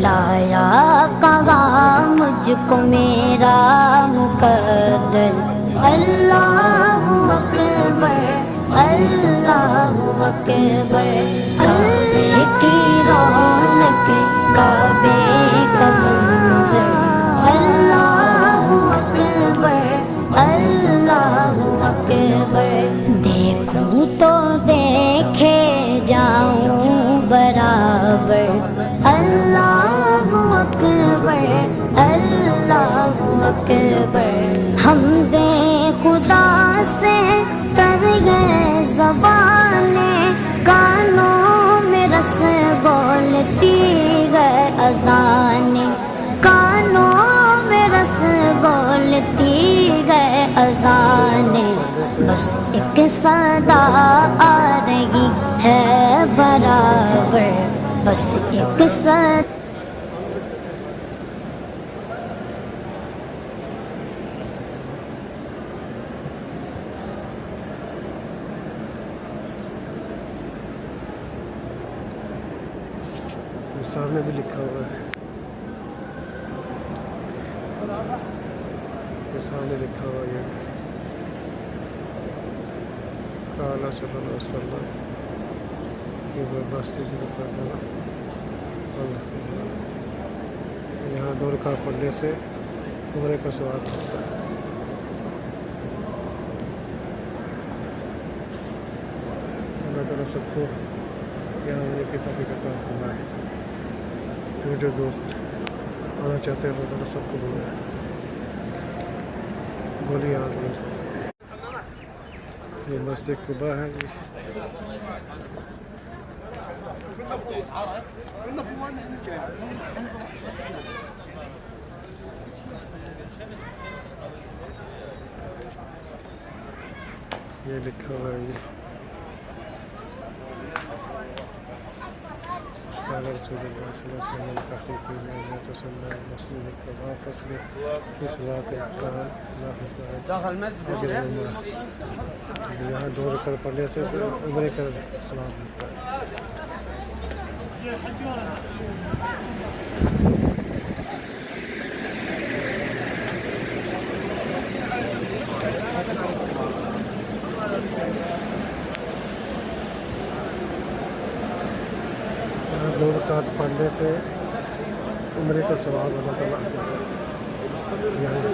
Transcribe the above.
لایا کہا مجھ کو میرا مقدر، اللہ اکبر اللہ اکبر، کعبے کی رونق کعبے کا منظر، اللہ اکبر اللہ اکبر، دیکھوں تو دیکھے جاؤں برابر، اللہ اکبر اللہ اکبر، حمد خدا سے تر گئے زبانیں، کانوں میں رس گولتی گئے اذانیں، کانوں میں رس گولتی گئے اذانیں، بس ایک صدا آ رہی ہے برابر، بس ایک صدا سامنے بھی لکھا ہوا ہے، یہ سامنے لکھا ہوا ہے قال صلی اللہ علیہ وسلم یہ بستی کی فیصلہ، یہاں 2 رکعت پڑھنے سے عمرے کا ثواب ہوتا ہے۔ اللہ تعالیٰ سب کو یہاں آنے کی توفیق عطا فرمائے، جو دوست آنا چاہتے ہیں اللہ تعالیٰ سب کو بلائے۔ بولیے آمین۔ یہ مسجد قباء ہے جی، یہ لکھا ہوا ہے جی قال رسول اللہ صلی اللہ علیہ وسلم تحقیق میں تسلّى المسجد القباء فصل في صلاة یہاں 2 رکعت پڑھنے سے عمرے کا ثواب ملتا ہے۔ یہاں 2 رکعت پڑھنے سے عمرے کا ثواب اللہ تعالیٰ یہاں سے